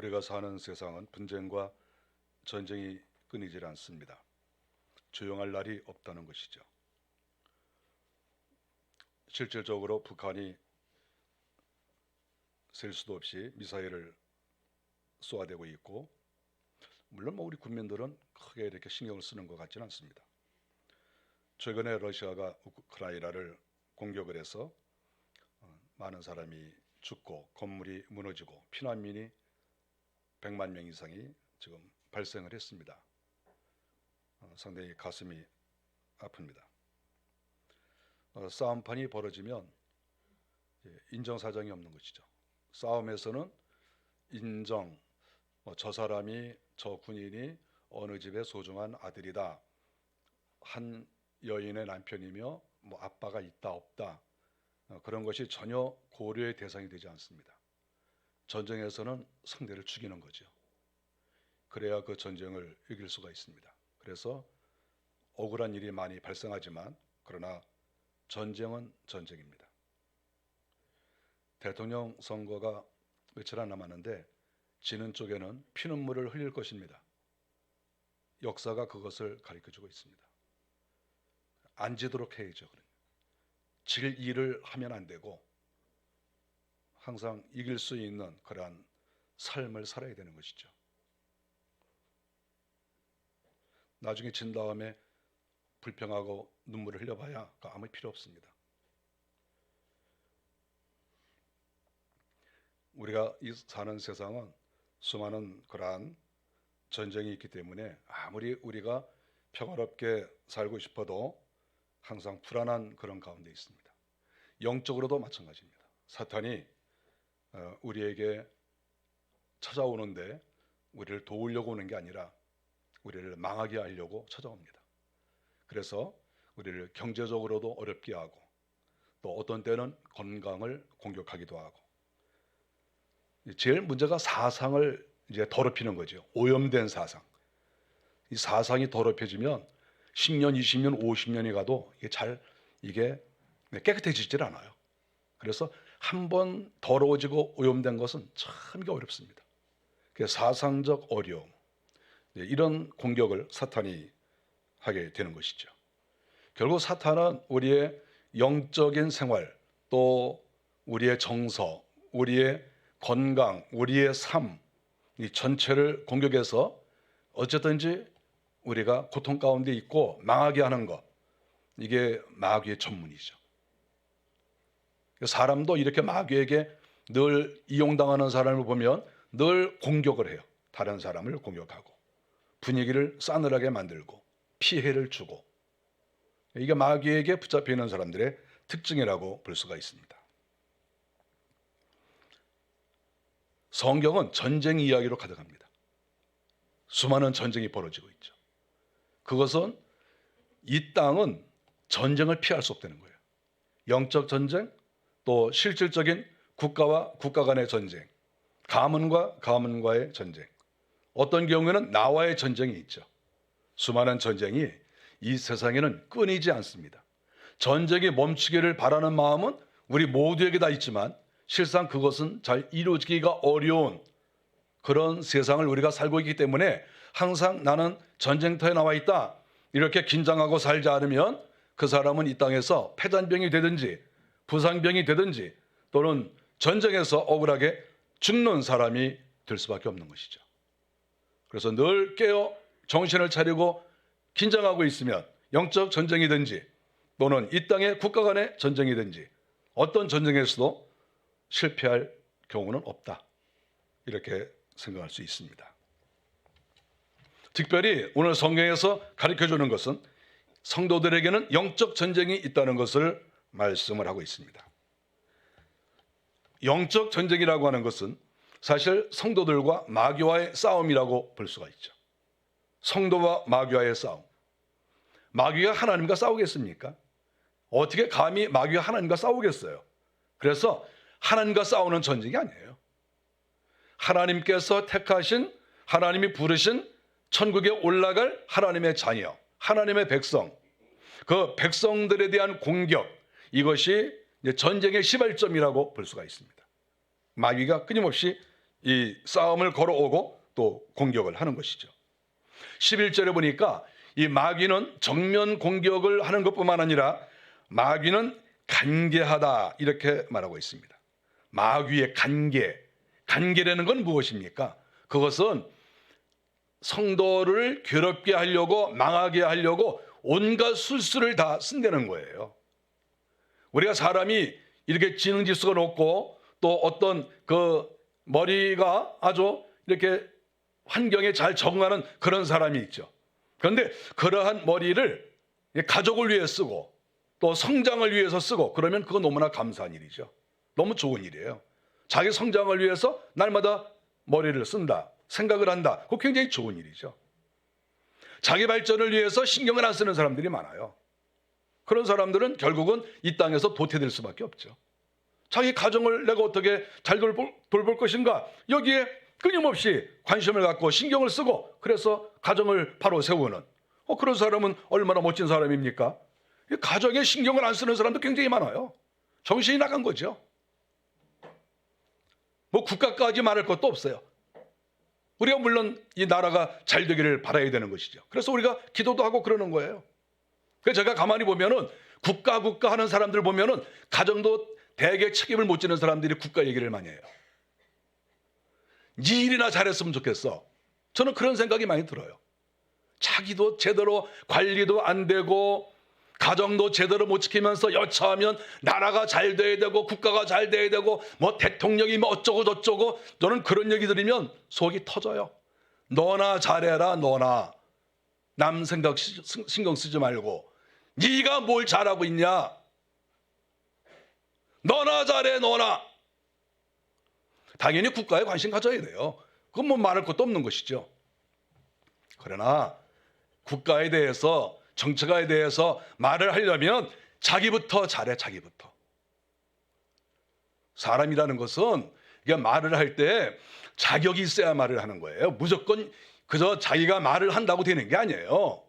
우리가 사는 세상은 분쟁과 전쟁이 끊이질 않습니다. 조용할 날이 없다는 것이죠. 실질적으로 북한이 셀 수도 없이 미사일을 쏘아대고 있고, 물론 우리 국민들은 크게 이렇게 신경을 쓰는 것 같지는 않습니다. 최근에 러시아가 우크라이나를 공격을 해서 많은 사람이 죽고 건물이 무너지고 피난민이 100만 명 이상이 지금 발생을 했습니다. 상당히 가슴이 아픕니다. 싸움판이 벌어지면 인정사정이 없는 것이죠. 싸움에서는 인정, 저 사람이, 저 군인이 어느 집의 소중한 아들이다, 한 여인의 남편이며 아빠가 있다 없다, 그런 것이 전혀 고려의 대상이 되지 않습니다. 전쟁에서는 상대를 죽이는 거죠. 그래야 그 전쟁을 이길 수가 있습니다. 그래서 억울한 일이 많이 발생하지만, 그러나 전쟁은 전쟁입니다. 대통령 선거가 며칠 안 남았는데 지는 쪽에는 피눈물을 흘릴 것입니다. 역사가 그것을 가르쳐주고 있습니다. 안 지도록 해야죠. 질 일을 하면 안 되고 항상 이길 수 있는 그러한 삶을 살아야 되는 것이죠. 나중에 진 다음에 불평하고 눈물을 흘려봐야 아무 필요 없습니다. 우리가 사는 세상은 수많은 그러한 전쟁이 있기 때문에 아무리 우리가 평화롭게 살고 싶어도 항상 불안한 그런 가운데 있습니다. 영적으로도 마찬가지입니다. 사탄이 우리에게 찾아오는데 우리를 도우려고 오는 게 아니라 우리를 망하게 하려고 찾아옵니다. 그래서 우리를 경제적으로도 어렵게 하고, 또 어떤 때는 건강을 공격하기도 하고, 제일 문제가 사상을 이제 더럽히는 거죠. 오염된 사상. 이 사상이 더럽혀지면 10년, 20년, 50년이 가도 이게 깨끗해지질 않아요. 그래서 한번 더러워지고 오염된 것은 참 어렵습니다. 사상적 어려움, 이런 공격을 사탄이 하게 되는 것이죠. 결국 사탄은 우리의 영적인 생활, 또 우리의 정서, 우리의 건강, 우리의 삶, 이 전체를 공격해서 어쨌든지 우리가 고통 가운데 있고 망하게 하는 것, 이게 마귀의 전문이죠. 사람도 이렇게 마귀에게 늘 이용당하는 사람을 보면 늘 공격을 해요. 다른 사람을 공격하고 분위기를 싸늘하게 만들고 피해를 주고, 이게 마귀에게 붙잡혀 있는 사람들의 특징이라고 볼 수가 있습니다. 성경은 전쟁 이야기로 가득합니다. 수많은 전쟁이 벌어지고 있죠. 그것은 이 땅은 전쟁을 피할 수 없다는 거예요. 영적 전쟁, 또 실질적인 국가와 국가 간의 전쟁, 가문과 가문과의 전쟁, 어떤 경우에는 나와의 전쟁이 있죠. 수많은 전쟁이 이 세상에는 끊이지 않습니다. 전쟁이 멈추기를 바라는 마음은 우리 모두에게 다 있지만 실상 그것은 잘 이루어지기가 어려운 그런 세상을 우리가 살고 있기 때문에 항상 나는 전쟁터에 나와 있다, 이렇게 긴장하고 살지 않으면 그 사람은 이 땅에서 폐잔병이 되든지 부상병이 되든지 또는 전쟁에서 억울하게 죽는 사람이 될 수밖에 없는 것이죠. 그래서 늘 깨어 정신을 차리고 긴장하고 있으면 영적 전쟁이든지 또는 이 땅의 국가 간의 전쟁이든지 어떤 전쟁에서도 실패할 경우는 없다, 이렇게 생각할 수 있습니다. 특별히 오늘 성경에서 가르쳐주는 것은 성도들에게는 영적 전쟁이 있다는 것을 말씀을 하고 있습니다. 영적 전쟁이라고 하는 것은 사실 성도들과 마귀와의 싸움이라고 볼 수가 있죠. 성도와 마귀와의 싸움. 마귀가 하나님과 싸우겠습니까? 어떻게 감히 마귀가 하나님과 싸우겠어요? 그래서 하나님과 싸우는 전쟁이 아니에요. 하나님께서 택하신, 하나님이 부르신 천국에 올라갈 하나님의 자녀, 하나님의 백성, 그 백성들에 대한 공격, 이것이 전쟁의 시발점이라고 볼 수가 있습니다. 마귀가 끊임없이 이 싸움을 걸어오고 또 공격을 하는 것이죠. 11절에 보니까 이 마귀는 정면 공격을 하는 것뿐만 아니라 마귀는 간계하다 이렇게 말하고 있습니다. 마귀의 간계라는 건 무엇입니까? 그것은 성도를 괴롭게 하려고 망하게 하려고 온갖 술수를 다 쓴다는 거예요. 우리가 사람이 이렇게 지능지수가 높고 또 어떤 그 머리가 아주 이렇게 환경에 잘 적응하는 그런 사람이 있죠. 그런데 그러한 머리를 가족을 위해 쓰고 또 성장을 위해서 쓰고 그러면 그건 너무나 감사한 일이죠. 너무 좋은 일이에요. 자기 성장을 위해서 날마다 머리를 쓴다, 생각을 한다. 그거 굉장히 좋은 일이죠. 자기 발전을 위해서 신경을 안 쓰는 사람들이 많아요. 그런 사람들은 결국은 이 땅에서 도태될 수밖에 없죠. 자기 가정을 내가 어떻게 잘 돌볼 것인가, 여기에 끊임없이 관심을 갖고 신경을 쓰고 그래서 가정을 바로 세우는 그런 사람은 얼마나 멋진 사람입니까? 가정에 신경을 안 쓰는 사람도 굉장히 많아요. 정신이 나간 거죠. 뭐 국가까지 말할 것도 없어요. 우리가 물론 이 나라가 잘 되기를 바라야 되는 것이죠. 그래서 우리가 기도도 하고 그러는 거예요. 그래서 제가 가만히 보면은 국가 하는 사람들 보면은 가정도 대개 책임을 못 지는 사람들이 국가 얘기를 많이 해요. 네 일이나 잘했으면 좋겠어. 저는 그런 생각이 많이 들어요. 자기도 제대로 관리도 안 되고 가정도 제대로 못 지키면서 여차하면 나라가 잘 돼야 되고 국가가 잘 돼야 되고 뭐 대통령이 뭐 어쩌고 저쩌고, 저는 그런 얘기 들으면 속이 터져요. 너나 잘해라. 너나 남 생각 신경 쓰지 말고 네가 뭘 잘하고 있냐. 너나 잘해. 너나. 당연히 국가에 관심 가져야 돼요. 그건 뭐 말할 것도 없는 것이죠. 그러나 국가에 대해서 정치가에 대해서 말을 하려면 자기부터 잘해. 자기부터. 사람이라는 것은 말을 할 때 자격이 있어야 말을 하는 거예요. 무조건 그저 자기가 말을 한다고 되는 게 아니에요.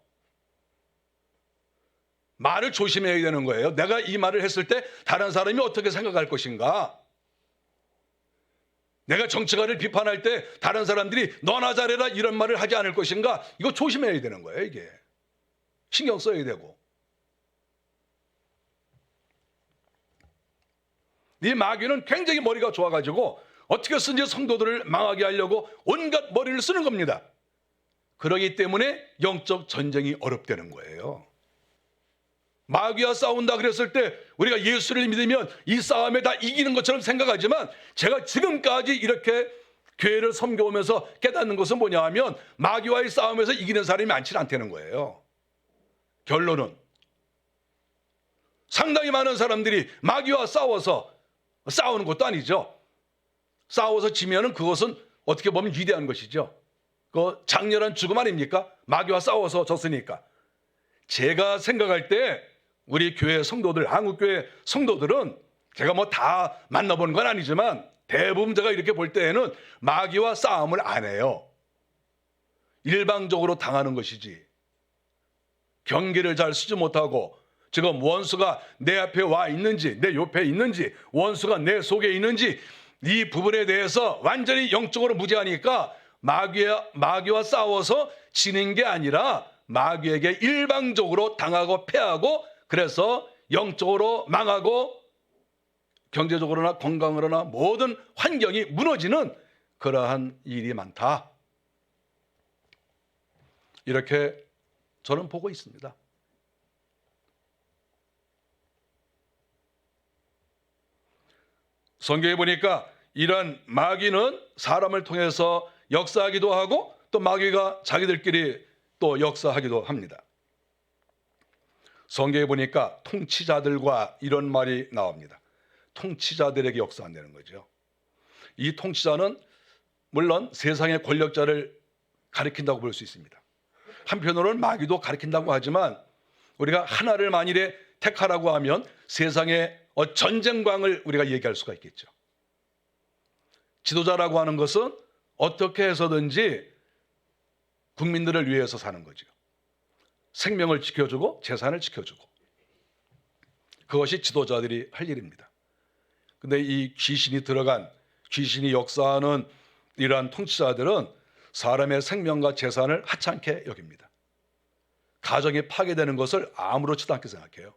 말을 조심해야 되는 거예요. 내가 이 말을 했을 때 다른 사람이 어떻게 생각할 것인가. 내가 정치가를 비판할 때 다른 사람들이 너나 잘해라 이런 말을 하지 않을 것인가. 이거 조심해야 되는 거예요. 이게 신경 써야 되고. 이 마귀는 굉장히 머리가 좋아가지고 어떻게 쓰든지 성도들을 망하게 하려고 온갖 머리를 쓰는 겁니다. 그러기 때문에 영적 전쟁이 어렵다는 거예요. 마귀와 싸운다 그랬을 때 우리가 예수를 믿으면 이 싸움에 다 이기는 것처럼 생각하지만, 제가 지금까지 이렇게 교회를 섬겨오면서 깨닫는 것은 뭐냐 하면 마귀와의 싸움에서 이기는 사람이 많지 않다는 거예요. 결론은 상당히 많은 사람들이 마귀와 싸워서 싸우는 것도 아니죠. 싸워서 지면은 그것은 어떻게 보면 위대한 것이죠. 그 장렬한 죽음 아닙니까? 마귀와 싸워서 졌으니까. 제가 생각할 때 우리 교회 성도들, 한국교회 성도들은 제가 뭐 다 만나보는 건 아니지만 대부분 제가 이렇게 볼 때에는 마귀와 싸움을 안 해요. 일방적으로 당하는 것이지. 경계를 잘 쓰지 못하고 지금 원수가 내 앞에 와 있는지 내 옆에 있는지 원수가 내 속에 있는지 이 부분에 대해서 완전히 영적으로 무지하니까 마귀와 싸워서 지는 게 아니라 마귀에게 일방적으로 당하고 패하고, 그래서 영적으로 망하고 경제적으로나 건강으로나 모든 환경이 무너지는 그러한 일이 많다. 이렇게 저는 보고 있습니다. 성경에 보니까 이런 마귀는 사람을 통해서 역사하기도 하고 또 마귀가 자기들끼리 또 역사하기도 합니다. 성경에 보니까 통치자들과 이런 말이 나옵니다. 통치자들에게 역사한다는 거죠. 이 통치자는 물론 세상의 권력자를 가리킨다고 볼 수 있습니다. 한편으로는 마귀도 가리킨다고 하지만 우리가 하나를 만일에 택하라고 하면 세상의 전쟁광을 우리가 얘기할 수가 있겠죠. 지도자라고 하는 것은 어떻게 해서든지 국민들을 위해서 사는 거죠. 생명을 지켜주고 재산을 지켜주고, 그것이 지도자들이 할 일입니다. 근데 이 귀신이 역사하는 이러한 통치자들은 사람의 생명과 재산을 하찮게 여깁니다. 가정이 파괴되는 것을 아무렇지도 않게 생각해요.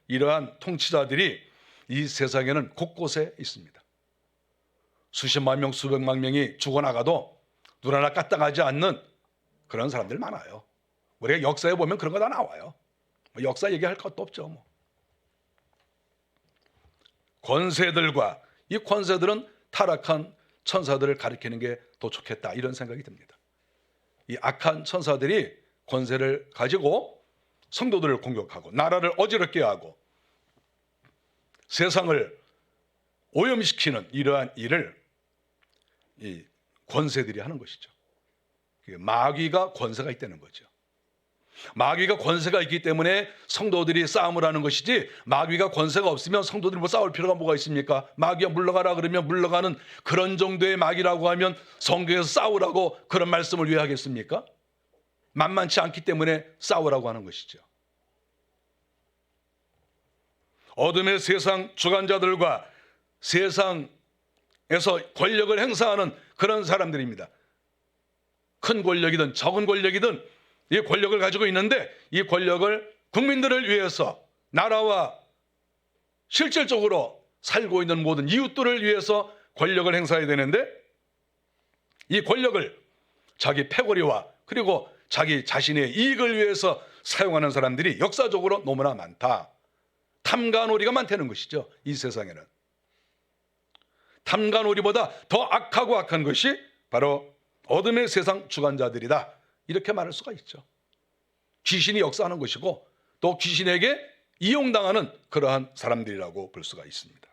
이러한 통치자들이 이 세상에는 곳곳에 있습니다. 수십만 명, 수백만 명이 죽어나가도 눈 하나 까딱하지 않는 그런 사람들 많아요. 우리가 역사에 보면 그런 거 다 나와요. 역사 얘기할 것도 없죠. 권세들과 이 권세들은 타락한 천사들을 가리키는 게 더 좋겠다, 이런 생각이 듭니다. 이 악한 천사들이 권세를 가지고 성도들을 공격하고 나라를 어지럽게 하고 세상을 오염시키는 이러한 일을 이 권세들이 하는 것이죠. 마귀가 권세가 있다는 거죠. 마귀가 권세가 있기 때문에 성도들이 싸움을 하는 것이지, 마귀가 권세가 없으면 성도들이 뭐 싸울 필요가 뭐가 있습니까? 마귀가 물러가라 그러면 물러가는 그런 정도의 마귀라고 하면 성경에서 싸우라고 그런 말씀을 왜 하겠습니까? 만만치 않기 때문에 싸우라고 하는 것이죠. 어둠의 세상 주관자들과 세상에서 권력을 행사하는 그런 사람들입니다. 큰 권력이든 적은 권력이든 이 권력을 가지고 있는데, 이 권력을 국민들을 위해서, 나라와 실질적으로 살고 있는 모든 이웃들을 위해서 권력을 행사해야 되는데, 이 권력을 자기 패거리와 그리고 자기 자신의 이익을 위해서 사용하는 사람들이 역사적으로 너무나 많다. 탐관오리가 많다는 것이죠. 이 세상에는 탐관오리보다 더 악하고 악한 것이 바로 어둠의 세상 주관자들이다, 이렇게 말할 수가 있죠. 귀신이 역사하는 것이고 또 귀신에게 이용당하는 그러한 사람들이라고 볼 수가 있습니다.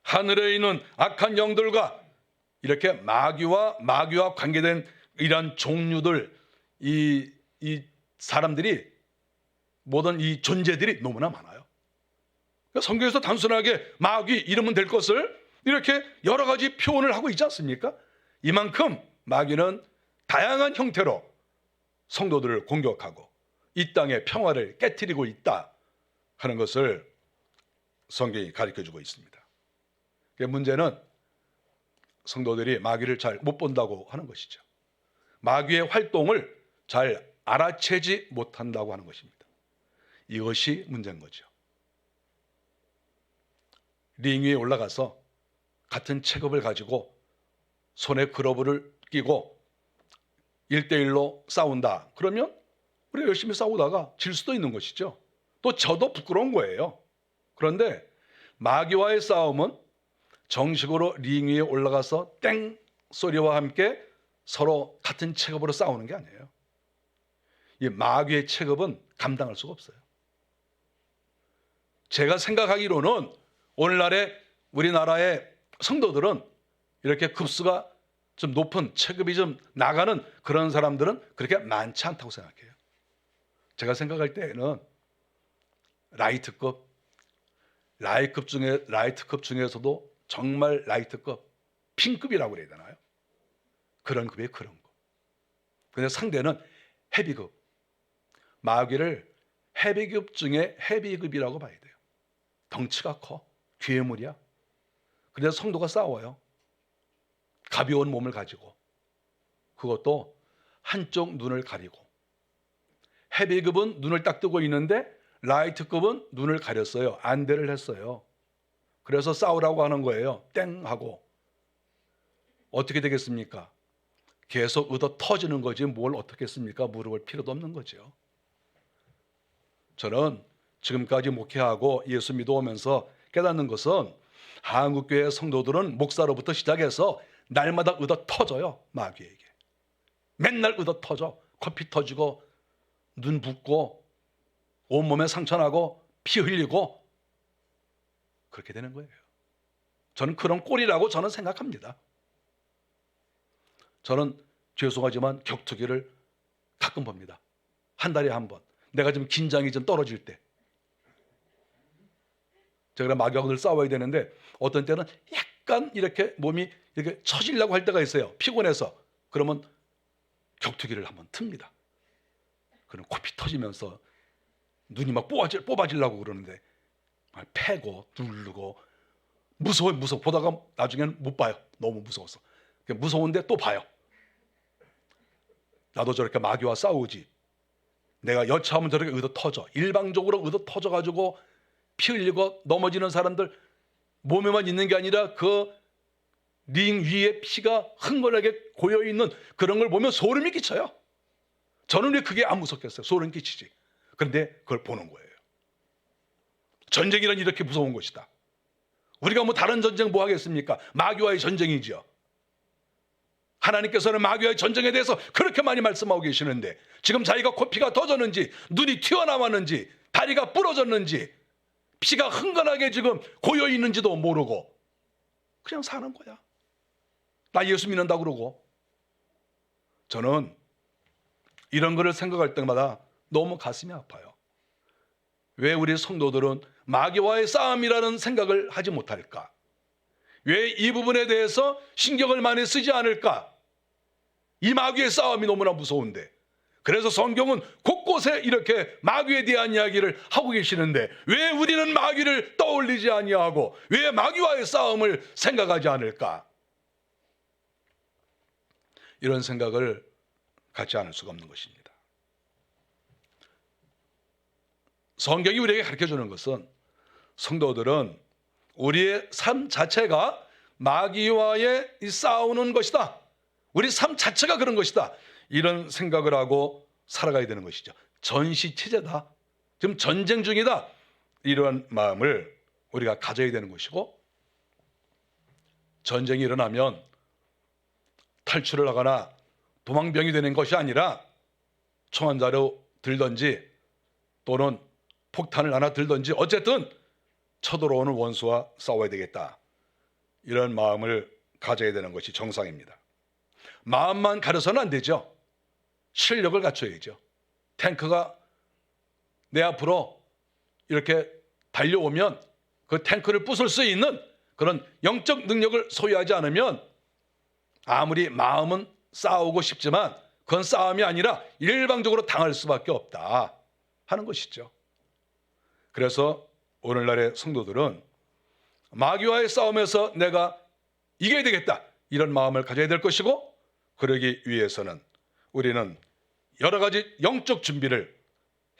하늘에 있는 악한 영들과 이렇게 마귀와 관계된 이러한 종류들, 이 사람들이, 모든 이 존재들이 너무나 많아요. 성경에서 단순하게 마귀 이러면 될 것을 이렇게 여러 가지 표현을 하고 있지 않습니까? 이만큼 마귀는 다양한 형태로 성도들을 공격하고 이 땅의 평화를 깨트리고 있다 하는 것을 성경이 가르쳐주고 있습니다. 문제는 성도들이 마귀를 잘 못 본다고 하는 것이죠. 마귀의 활동을 잘 알아채지 못한다고 하는 것입니다. 이것이 문제인 거죠. 링 위에 올라가서 같은 체급을 가지고 손에 글러브를 끼고 1대1로 싸운다. 그러면 우리 열심히 싸우다가 질 수도 있는 것이죠. 또 저도 부끄러운 거예요. 그런데 마귀와의 싸움은 정식으로 링 위에 올라가서 땡 소리와 함께 서로 같은 체급으로 싸우는 게 아니에요. 이 마귀의 체급은 감당할 수가 없어요. 제가 생각하기로는 오늘날의 우리나라의 성도들은 이렇게 급수가 좀 높은, 체급이 좀 나가는 그런 사람들은 그렇게 많지 않다고 생각해요. 제가 생각할 때에는 라이트급 중에서도 정말 라이트급, 핑급이라고 그래야 되나요? 그런 급의 그런 거. 근데 상대는 헤비급. 마귀를 헤비급 중에 헤비급이라고 봐야 돼요. 덩치가 커, 괴물이야. 그래서 성도가 싸워요. 가벼운 몸을 가지고. 그것도 한쪽 눈을 가리고. 헤비급은 눈을 딱 뜨고 있는데 라이트급은 눈을 가렸어요. 안대를 했어요. 그래서 싸우라고 하는 거예요. 땡 하고. 어떻게 되겠습니까? 계속 얻어 터지는 거지 뭘 어떻게 했습니까? 물어볼 필요도 없는 거죠. 저는 지금까지 목회하고 예수 믿어오면서 깨닫는 것은 한국교회 성도들은 목사로부터 시작해서 날마다 얻어 터져요. 마귀에게. 맨날 얻어 터져. 코피 터지고 눈 붓고 온몸에 상처나고 피 흘리고 그렇게 되는 거예요. 저는 그런 꼴이라고 저는 생각합니다. 저는 죄송하지만 격투기를 가끔 봅니다. 한 달에 한 번. 내가 좀 긴장이 좀 떨어질 때. 제가 마귀하고 늘 싸워야 되는데 어떤 때는 약간 이렇게 몸이 이렇게 처지려고 할 때가 있어요. 피곤해서. 그러면 격투기를 한번 틉니다. 그럼 코피 터지면서 눈이 막 뽑아지려고 그러는데 패고 누르고 무서워 보다가 나중에는 못 봐요. 너무 무서워서. 무서운데 또 봐요. 나도 저렇게 마귀와 싸우지. 내가 여차하면 저렇게 의도 터져. 일방적으로 의도 터져가지고 피 흘리고 넘어지는 사람들 몸에만 있는 게 아니라 그 링 위에 피가 흥건하게 고여있는 그런 걸 보면 소름이 끼쳐요. 저는 왜 그게 안 무섭겠어요? 소름 끼치지. 그런데 그걸 보는 거예요. 전쟁이란 이렇게 무서운 것이다. 우리가 뭐 다른 전쟁 뭐 하겠습니까? 마귀와의 전쟁이지요. 하나님께서는 마귀와의 전쟁에 대해서 그렇게 많이 말씀하고 계시는데 지금 자기가 코피가 터졌는지 눈이 튀어나왔는지 다리가 부러졌는지 피가 흥건하게 지금 고여있는지도 모르고 그냥 사는 거야. 나 예수 믿는다 그러고. 저는 이런 거를 생각할 때마다 너무 가슴이 아파요. 왜 우리 성도들은 마귀와의 싸움이라는 생각을 하지 못할까? 왜 이 부분에 대해서 신경을 많이 쓰지 않을까? 이 마귀의 싸움이 너무나 무서운데. 그래서 성경은 곳곳에 이렇게 마귀에 대한 이야기를 하고 계시는데 왜 우리는 마귀를 떠올리지 아니하고 왜 마귀와의 싸움을 생각하지 않을까? 이런 생각을 갖지 않을 수가 없는 것입니다. 성경이 우리에게 가르쳐주는 것은 성도들은 우리의 삶 자체가 마귀와의 싸우는 것이다. 우리 삶 자체가 그런 것이다. 이런 생각을 하고 살아가야 되는 것이죠. 전시체제다. 지금 전쟁 중이다. 이런 마음을 우리가 가져야 되는 것이고 전쟁이 일어나면 탈출을 하거나 도망병이 되는 것이 아니라 총 한 자루 들든지 또는 폭탄을 하나 들든지 어쨌든 쳐들어오는 원수와 싸워야 되겠다. 이런 마음을 가져야 되는 것이 정상입니다. 마음만 가려서는 안 되죠. 실력을 갖춰야죠. 탱크가 내 앞으로 이렇게 달려오면 그 탱크를 부술 수 있는 그런 영적 능력을 소유하지 않으면 아무리 마음은 싸우고 싶지만 그건 싸움이 아니라 일방적으로 당할 수밖에 없다 하는 것이죠. 그래서 오늘날의 성도들은 마귀와의 싸움에서 내가 이겨야 되겠다 이런 마음을 가져야 될 것이고 그러기 위해서는 우리는 여러 가지 영적 준비를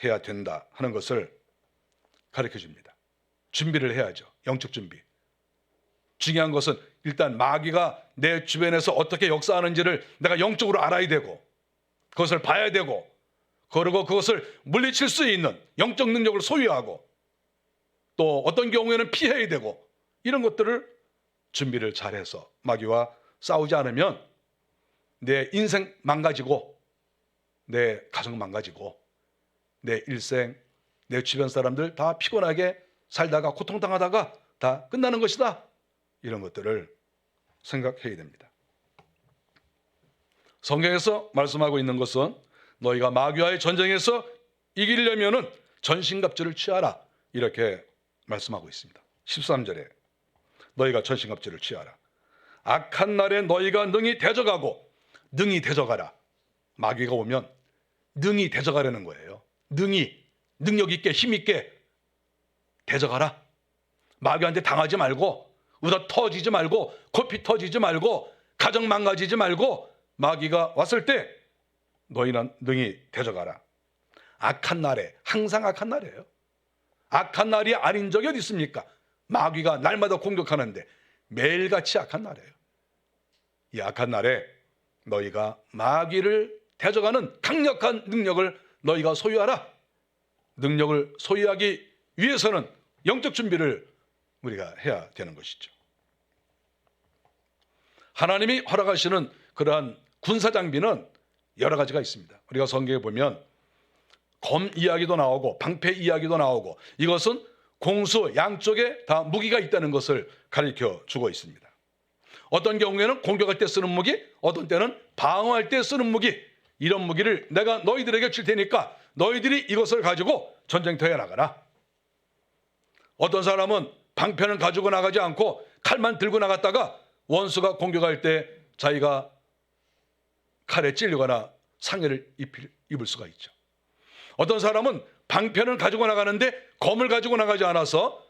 해야 된다 하는 것을 가르쳐 줍니다. 준비를 해야죠. 영적 준비. 중요한 것은 일단 마귀가 내 주변에서 어떻게 역사하는지를 내가 영적으로 알아야 되고 그것을 봐야 되고 그리고 그것을 물리칠 수 있는 영적 능력을 소유하고 또 어떤 경우에는 피해야 되고 이런 것들을 준비를 잘해서 마귀와 싸우지 않으면 내 인생 망가지고 내 가정 망가지고 내 일생 내 주변 사람들 다 피곤하게 살다가 고통당하다가 다 끝나는 것이다. 이런 것들을 생각해야 됩니다. 성경에서 말씀하고 있는 것은 너희가 마귀와의 전쟁에서 이기려면은 전신갑주를 취하라 이렇게 말씀하고 있습니다. 13절에 너희가 전신갑주를 취하라. 악한 날에 너희가 능히 대적하고 능히 대적하라. 마귀가 오면 능히 대적하라는 거예요. 능히 능력 있게 힘 있게 대적하라. 마귀한테 당하지 말고 의다 터지지 말고 코피 터지지 말고 가정 망가지지 말고 마귀가 왔을 때 너희는 능히 대적하라. 악한 날에 항상 악한 날이에요. 악한 날이 아닌 적이 어디 있습니까? 마귀가 날마다 공격하는데 매일같이 악한 날이에요. 이 악한 날에 너희가 마귀를 대적하는 강력한 능력을 너희가 소유하라. 능력을 소유하기 위해서는 영적 준비를 우리가 해야 되는 것이죠. 하나님이 허락하시는 그러한 군사 장비는 여러 가지가 있습니다. 우리가 성경에 보면 검 이야기도 나오고 방패 이야기도 나오고 이것은 공수 양쪽에 다 무기가 있다는 것을 가르쳐 주고 있습니다. 어떤 경우에는 공격할 때 쓰는 무기, 어떤 때는 방어할 때 쓰는 무기, 이런 무기를 내가 너희들에게 줄 테니까 너희들이 이것을 가지고 전쟁터에 나가라. 어떤 사람은 방패는 가지고 나가지 않고 칼만 들고 나갔다가 원수가 공격할 때 자기가 칼에 찔리거나 상해를 입을 수가 있죠. 어떤 사람은 방패는 가지고 나가는데 검을 가지고 나가지 않아서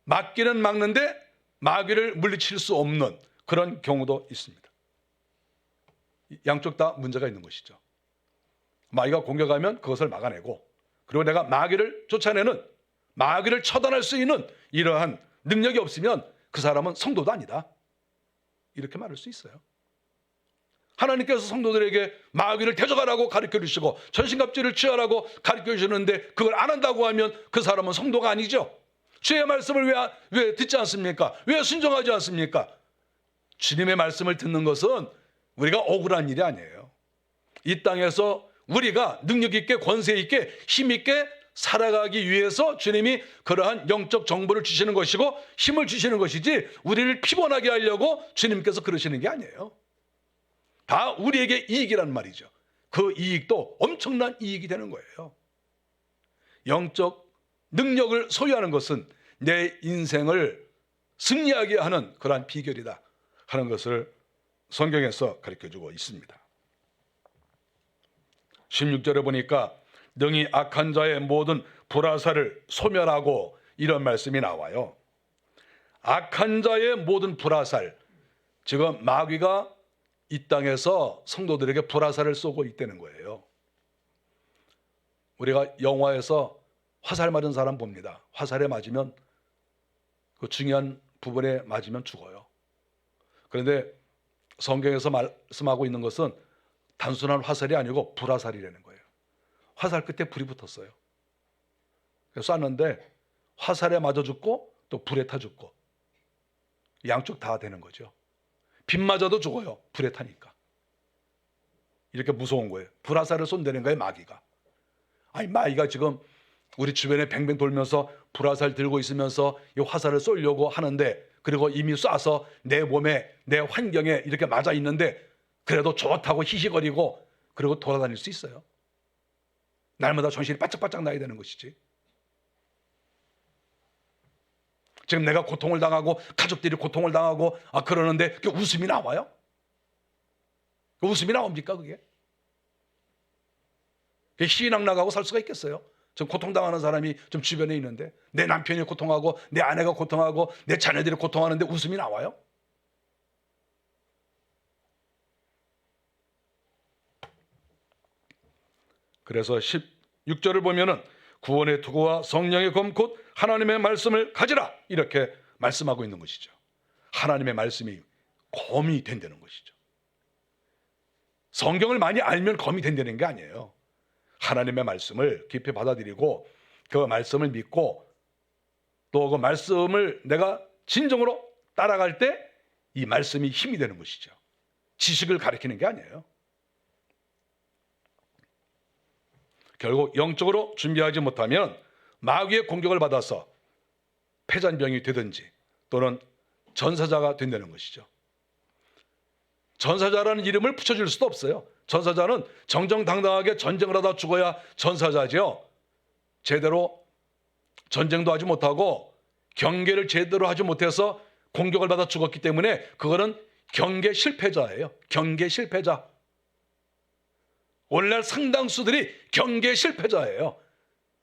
맞기는 막는데 마귀를 물리칠 수 없는 그런 경우도 있습니다. 양쪽 다 문제가 있는 것이죠. 마귀가 공격하면 그것을 막아내고, 그리고 내가 마귀를 쫓아내는, 마귀를 처단할 수 있는 이러한 능력이 없으면 그 사람은 성도도 아니다, 이렇게 말할 수 있어요. 하나님께서 성도들에게 마귀를 대적하라고 가르쳐 주시고 전신갑주를 취하라고 가르쳐 주시는데 그걸 안 한다고 하면 그 사람은 성도가 아니죠. 주의 말씀을 왜 듣지 않습니까? 왜 순종하지 않습니까? 주님의 말씀을 듣는 것은 우리가 억울한 일이 아니에요. 이 땅에서 우리가 능력 있게, 권세 있게, 힘 있게 살아가기 위해서 주님이 그러한 영적 정보를 주시는 것이고 힘을 주시는 것이지, 우리를 피곤하게 하려고 주님께서 그러시는 게 아니에요. 다 우리에게 이익이란 말이죠. 그 이익도 엄청난 이익이 되는 거예요. 영적 능력을 소유하는 것은 내 인생을 승리하게 하는 그러한 비결이다 하는 것을 성경에서 가르쳐주고 있습니다. 16절에 보니까 능히 악한 자의 모든 불화살을 소멸하고, 이런 말씀이 나와요. 악한 자의 모든 불화살, 지금 마귀가 이 땅에서 성도들에게 불화살을 쏘고 있다는 거예요. 우리가 영화에서 화살 맞은 사람 봅니다. 화살에 맞으면, 그 중요한 부분에 맞으면 죽어요. 그런데 성경에서 말씀하고 있는 것은 단순한 화살이 아니고 불화살이라는 거예요. 화살 끝에 불이 붙었어요. 그래서 쐈는데 화살에 맞아 죽고 또 불에 타 죽고, 양쪽 다 되는 거죠. 빗 맞아도 죽어요, 불에 타니까. 이렇게 무서운 거예요. 불화살을 쏜다는 거예요, 마귀가. 아니, 마귀가 지금 우리 주변에 뱅뱅 돌면서 불화살 들고 있으면서 이 화살을 쏘려고 하는데, 그리고 이미 쏴서 내 몸에, 내 환경에 이렇게 맞아 있는데 그래도 좋다고 히히거리고 그리고 돌아다닐 수 있어요. 날마다 정신이 바짝바짝 나야 되는 것이지. 지금 내가 고통을 당하고 가족들이 고통을 당하고 그러는데 그 웃음이 나와요? 그 웃음이 나옵니까 그게? 희낙 나가고 살 수가 있겠어요? 지금 고통당하는 사람이 좀 주변에 있는데, 내 남편이 고통하고 내 아내가 고통하고 내 자녀들이 고통하는데 웃음이 나와요? 그래서 16절을 보면은 구원의 투구와 성령의 검 곧 하나님의 말씀을 가지라, 이렇게 말씀하고 있는 것이죠. 하나님의 말씀이 검이 된다는 것이죠. 성경을 많이 알면 검이 된다는 게 아니에요. 하나님의 말씀을 깊이 받아들이고 그 말씀을 믿고 또 그 말씀을 내가 진정으로 따라갈 때 이 말씀이 힘이 되는 것이죠. 지식을 가리키는 게 아니에요. 결국 영적으로 준비하지 못하면 마귀의 공격을 받아서 패잔병이 되든지 또는 전사자가 된다는 것이죠. 전사자라는 이름을 붙여줄 수도 없어요. 전사자는 정정당당하게 전쟁을 하다 죽어야 전사자죠. 제대로 전쟁도 하지 못하고 경계를 제대로 하지 못해서 공격을 받아 죽었기 때문에 그거는 경계 실패자예요. 경계 실패자. 오늘날 상당수들이 경계 실패자예요.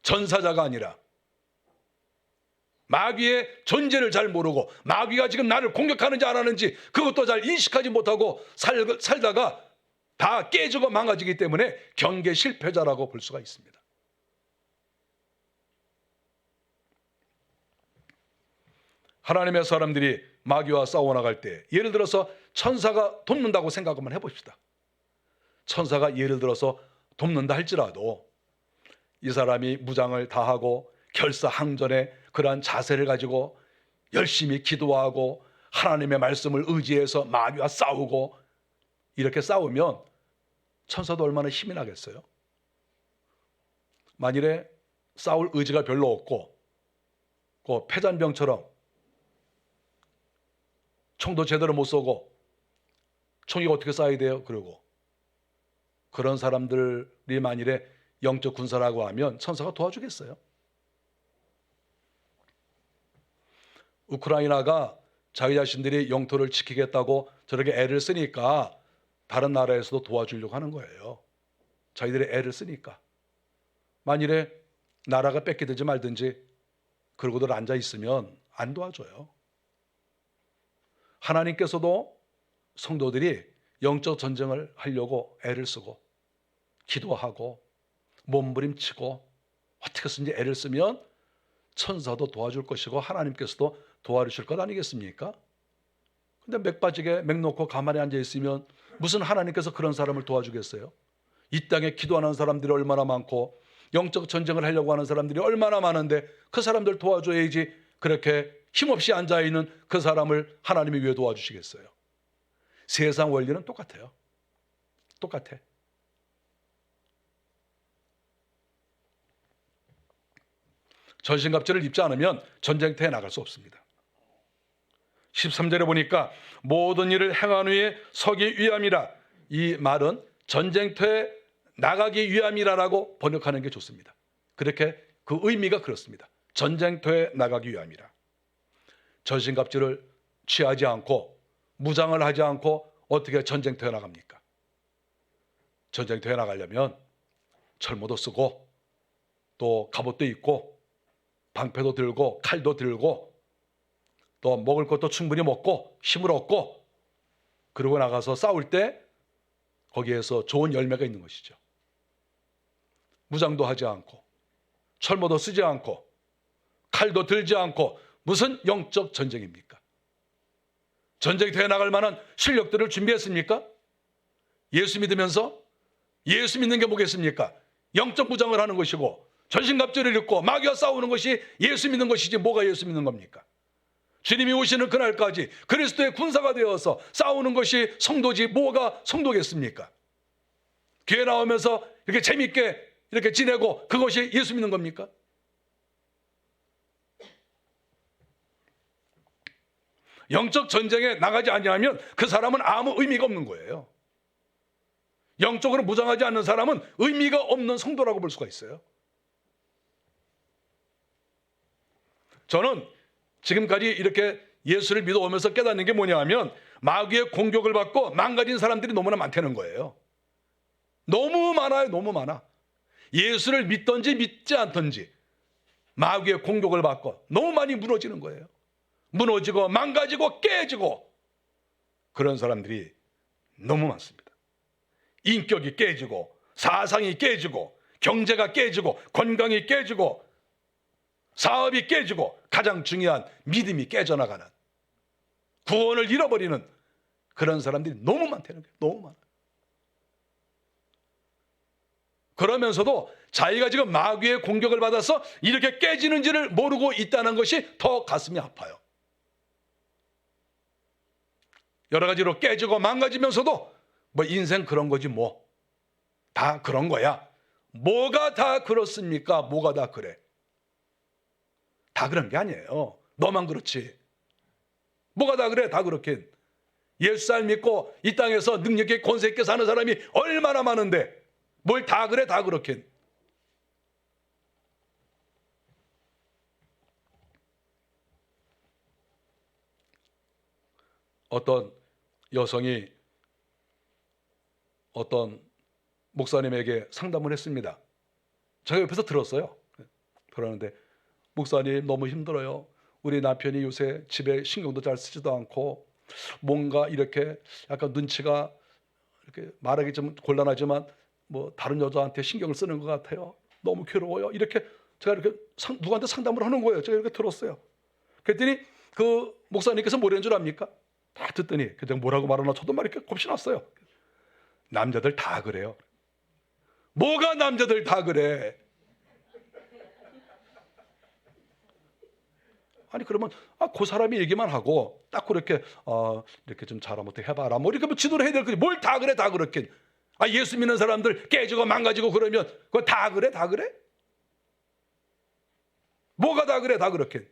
전사자가 아니라. 마귀의 존재를 잘 모르고 마귀가 지금 나를 공격하는지 안 하는지 그것도 잘 인식하지 못하고 살다가 다 깨지고 망가지기 때문에 경계 실패자라고 볼 수가 있습니다. 하나님의 사람들이 마귀와 싸워나갈 때, 예를 들어서 천사가 돕는다고 생각 한번 해봅시다. 천사가 예를 들어서 돕는다 할지라도 이 사람이 무장을 다하고 결사항전에 그러한 자세를 가지고 열심히 기도하고 하나님의 말씀을 의지해서 마귀와 싸우고 이렇게 싸우면 천사도 얼마나 힘이 나겠어요? 만일에 싸울 의지가 별로 없고 그 패잔병처럼 총도 제대로 못 쏘고 총이 어떻게 쏴야 돼요? 그러고 그런 사람들이 만일에 영적 군사라고 하면 천사가 도와주겠어요? 우크라이나가 자기 자신들이 영토를 지키겠다고 저렇게 애를 쓰니까 다른 나라에서도 도와주려고 하는 거예요. 자기들이 애를 쓰니까. 만일에 나라가 뺏기든지 말든지 그러고들 앉아 있으면 안 도와줘요. 하나님께서도 성도들이 영적 전쟁을 하려고 애를 쓰고 기도하고 몸부림치고 어떻게 든지 애를 쓰면 천사도 도와줄 것이고 하나님께서도 도와주실 것 아니겠습니까? 근데 맥 빠지게 맥 놓고 가만히 앉아 있으면 무슨 하나님께서 그런 사람을 도와주겠어요? 이 땅에 기도하는 사람들이 얼마나 많고 영적 전쟁을 하려고 하는 사람들이 얼마나 많은데 그 사람들 도와줘야지. 그렇게 힘없이 앉아있는 그 사람을 하나님이 왜 도와주시겠어요? 세상 원리는 똑같아요. 똑같아. 전신갑주를 입지 않으면 전쟁터에 나갈 수 없습니다. 13절에 보니까 모든 일을 행한 후에 서기 위함이라. 이 말은 전쟁터에 나가기 위함이라라고 번역하는 게 좋습니다. 그렇게 그 의미가 그렇습니다. 전쟁터에 나가기 위함이라. 전신갑주를 취하지 않고 무장을 하지 않고 어떻게 전쟁터에 나갑니까? 전쟁터에 나가려면 철모도 쓰고 또 갑옷도 입고 방패도 들고 칼도 들고 또 먹을 것도 충분히 먹고 힘을 얻고 그러고 나가서 싸울 때 거기에서 좋은 열매가 있는 것이죠. 무장도 하지 않고 철모도 쓰지 않고 칼도 들지 않고 무슨 영적 전쟁입니까? 전쟁터에 나갈 만한 실력들을 준비했습니까? 예수 믿으면서 예수 믿는 게 뭐겠습니까? 영적 무장을 하는 것이고 전신갑주를 입고 마귀와 싸우는 것이 예수 믿는 것이지 뭐가 예수 믿는 겁니까? 주님이 오시는 그날까지 그리스도의 군사가 되어서 싸우는 것이 성도지 뭐가 성도겠습니까? 교회 나오면서 이렇게 재밌게 이렇게 지내고 그것이 예수 믿는 겁니까? 영적 전쟁에 나가지 않으면 그 사람은 아무 의미가 없는 거예요. 영적으로 무장하지 않는 사람은 의미가 없는 성도라고 볼 수가 있어요. 저는 지금까지 이렇게 예수를 믿어오면서 깨닫는 게 뭐냐 하면 마귀의 공격을 받고 망가진 사람들이 너무나 많다는 거예요. 너무 많아요. 너무 많아. 예수를 믿든지 믿지 않든지 마귀의 공격을 받고 너무 많이 무너지는 거예요. 무너지고 망가지고 깨지고 그런 사람들이 너무 많습니다. 인격이 깨지고 사상이 깨지고 경제가 깨지고 건강이 깨지고 사업이 깨지고 가장 중요한 믿음이 깨져나가는 구원을 잃어버리는 그런 사람들이 너무 많다는 거예요. 너무 많아요. 그러면서도 자기가 지금 마귀의 공격을 받아서 이렇게 깨지는지를 모르고 있다는 것이 더 가슴이 아파요. 여러 가지로 깨지고 망가지면서도 뭐 인생 그런 거지 뭐 다 그런 거야. 뭐가 다 그렇습니까? 뭐가 다 그래? 다 그런 게 아니에요. 너만 그렇지. 뭐가 다 그래? 다 그렇긴. 예수를 믿고 이 땅에서 능력 있게 권세 있게 사는 사람이 얼마나 많은데 뭘 다 그래? 다 그렇긴. 어떤 여성이 어떤 목사님에게 상담을 했습니다. 제가 옆에서 들었어요. 그러는데 목사님 너무 힘들어요. 우리 남편이 요새 집에 신경도 잘 쓰지도 않고 뭔가 이렇게 약간 눈치가 이렇게 말하기 좀 곤란하지만 뭐 다른 여자한테 신경을 쓰는 것 같아요. 너무 괴로워요. 이렇게 제가 이렇게 누구한테 상담을 하는 거예요. 제가 이렇게 들었어요. 그랬더니 그 목사님께서 뭐라는 줄 압니까? 다 듣더니 그냥 뭐라고 말하나 저도 막 이렇게 겁이 났어요. 남자들 다 그래요. 뭐가 남자들 다 그래? 아니 그러면 그 사람이 얘기만 하고 딱 그렇게 이렇게 좀 잘못해 해봐라. 뭐 이렇게 뭐 지도를 해야 될 거지. 뭘 다 그래 다 그렇긴. 예수 믿는 사람들 깨지고 망가지고 그러면 그거 다 그래 다 그래? 뭐가 다 그래 다 그렇긴.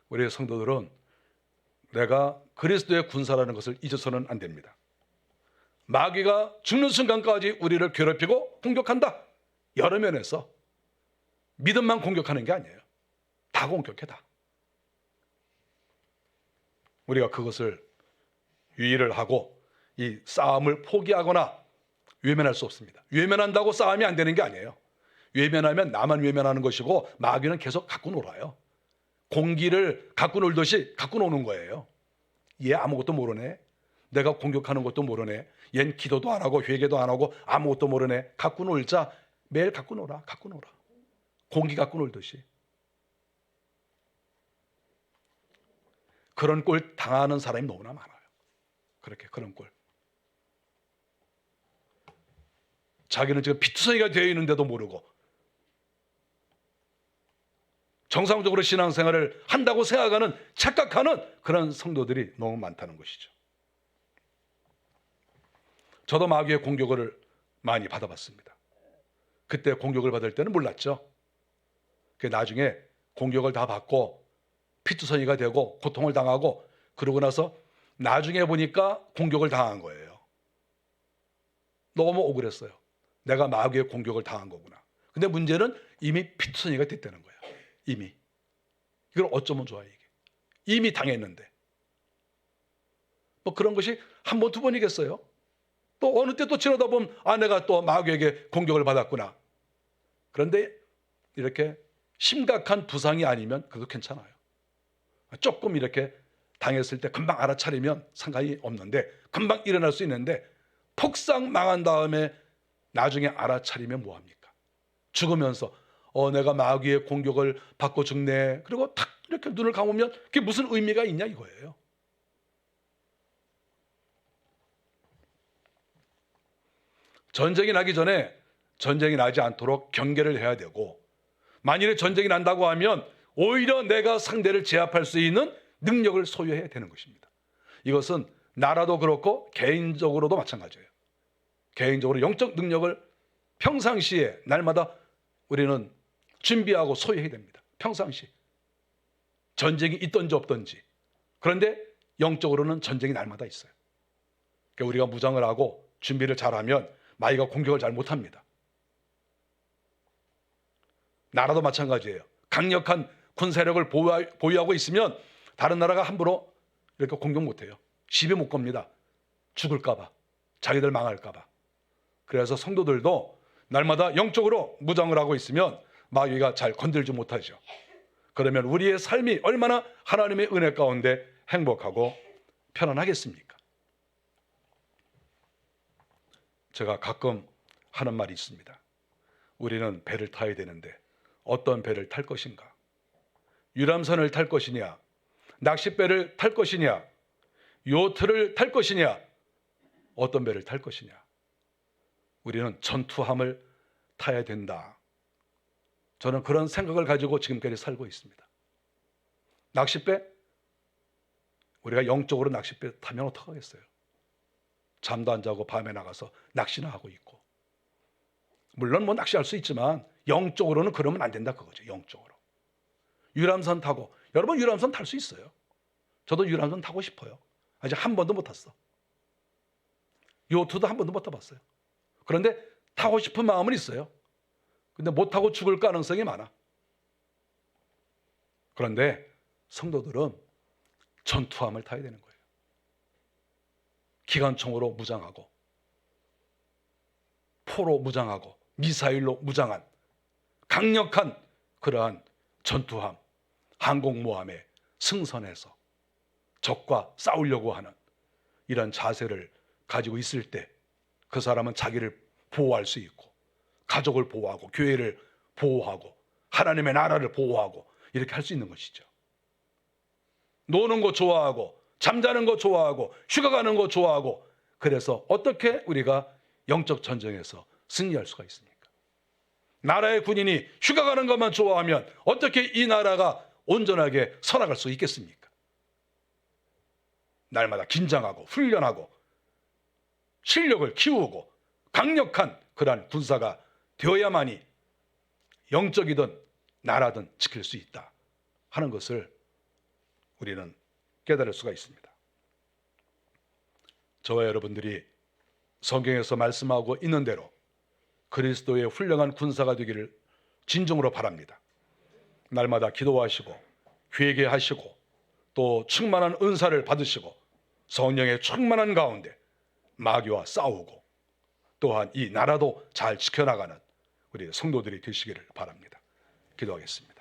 우리 성도들은 내가 그리스도의 군사라는 것을 잊어서는 안 됩니다. 마귀가 죽는 순간까지 우리를 괴롭히고 공격한다. 여러 면에서 믿음만 공격하는 게 아니에요. 다 공격해 다. 우리가 그것을 유의를 하고 이 싸움을 포기하거나 외면할 수 없습니다. 외면한다고 싸움이 안 되는 게 아니에요. 외면하면 나만 외면하는 것이고 마귀는 계속 갖고 놀아요. 공기를 갖고 놀듯이 갖고 노는 거예요. 얘 아무것도 모르네. 내가 공격하는 것도 모르네. 얜 기도도 안 하고 회개도 안 하고 아무것도 모르네. 갖고 놀자. 매일 갖고 놀아. 갖고 놀아. 공기 갖고 놀듯이. 그런 꼴 당하는 사람이 너무나 많아요. 그렇게 그런 꼴. 자기는 지금 피투성이가 되어 있는데도 모르고 정상적으로 신앙생활을 한다고 생각하는 착각하는 그런 성도들이 너무 많다는 것이죠. 저도 마귀의 공격을 많이 받아봤습니다. 그때 공격을 받을 때는 몰랐죠. 나중에 공격을 다 받고 피투성이가 되고 고통을 당하고 그러고 나서 나중에 보니까 공격을 당한 거예요. 너무 억울했어요. 내가 마귀의 공격을 당한 거구나. 근데 문제는 이미 피투성이가 됐다는 거예요. 이미. 이걸 어쩌면 좋아요, 이게. 이미 당했는데. 뭐 그런 것이 한 번, 두 번이겠어요? 또 어느 때 또 지나다 보면 내가 또 마귀에게 공격을 받았구나. 그런데 이렇게 심각한 부상이 아니면 그것도 괜찮아요. 조금 이렇게 당했을 때 금방 알아차리면 상관이 없는데 금방 일어날 수 있는데 폭삭 망한 다음에 나중에 알아차리면 뭐합니까? 죽으면서 내가 마귀의 공격을 받고 죽네. 그리고 탁 이렇게 눈을 감으면 그게 무슨 의미가 있냐 이거예요. 전쟁이 나기 전에 전쟁이 나지 않도록 경계를 해야 되고 만일에 전쟁이 난다고 하면 오히려 내가 상대를 제압할 수 있는 능력을 소유해야 되는 것입니다. 이것은 나라도 그렇고 개인적으로도 마찬가지예요. 개인적으로 영적 능력을 평상시에 날마다 우리는 준비하고 소유해야 됩니다. 평상시. 전쟁이 있든지 없든지. 그런데 영적으로는 전쟁이 날마다 있어요. 그러니까 우리가 무장을 하고 준비를 잘하면 마귀가 공격을 잘 못합니다. 나라도 마찬가지예요. 강력한 군세력을 보유하고 있으면 다른 나라가 함부로 이렇게 공격 못해요. 시비 못 겁니다. 죽을까 봐. 자기들 망할까 봐. 그래서 성도들도 날마다 영적으로 무장을 하고 있으면 마귀가 잘 건들지 못하죠. 그러면 우리의 삶이 얼마나 하나님의 은혜 가운데 행복하고 편안하겠습니까? 제가 가끔 하는 말이 있습니다. 우리는 배를 타야 되는데 어떤 배를 탈 것인가? 유람선을 탈 것이냐? 낚싯배를 탈 것이냐? 요트를 탈 것이냐? 어떤 배를 탈 것이냐? 우리는 전투함을 타야 된다. 저는 그런 생각을 가지고 지금까지 살고 있습니다. 낚싯배? 우리가 영적으로 낚싯배 타면 어떡하겠어요? 잠도 안 자고 밤에 나가서 낚시나 하고 있고. 물론 뭐 낚시할 수 있지만 영적으로는 그러면 안 된다 그거죠. 영적으로. 유람선 타고. 여러분 유람선 탈 수 있어요. 저도 유람선 타고 싶어요. 아직 한 번도 못 탔어. 요트도 한 번도 못 타봤어요. 그런데 타고 싶은 마음은 있어요. 근데 못 타고 죽을 가능성이 많아. 그런데 성도들은 전투함을 타야 되는 거예요. 기관총으로 무장하고 포로 무장하고 미사일로 무장한 강력한 그러한 전투함, 항공모함에 승선해서 적과 싸우려고 하는 이런 자세를 가지고 있을 때 그 사람은 자기를 보호할 수 있고 가족을 보호하고 교회를 보호하고 하나님의 나라를 보호하고 이렇게 할 수 있는 것이죠. 노는 거 좋아하고 잠자는 거 좋아하고 휴가 가는 거 좋아하고 그래서 어떻게 우리가 영적 전쟁에서 승리할 수가 있습니까? 나라의 군인이 휴가 가는 것만 좋아하면 어떻게 이 나라가 온전하게 살아갈 수 있겠습니까? 날마다 긴장하고 훈련하고 실력을 키우고 강력한 그러한 군사가 되어야만이 영적이든 나라든 지킬 수 있다 하는 것을 우리는 깨달을 수가 있습니다. 저와 여러분들이 성경에서 말씀하고 있는 대로 그리스도의 훌륭한 군사가 되기를 진정으로 바랍니다. 날마다 기도하시고 회개하시고 또 충만한 은사를 받으시고 성령의 충만한 가운데 마귀와 싸우고 또한 이 나라도 잘 지켜나가는 우리 성도들이 되시기를 바랍니다. 기도하겠습니다.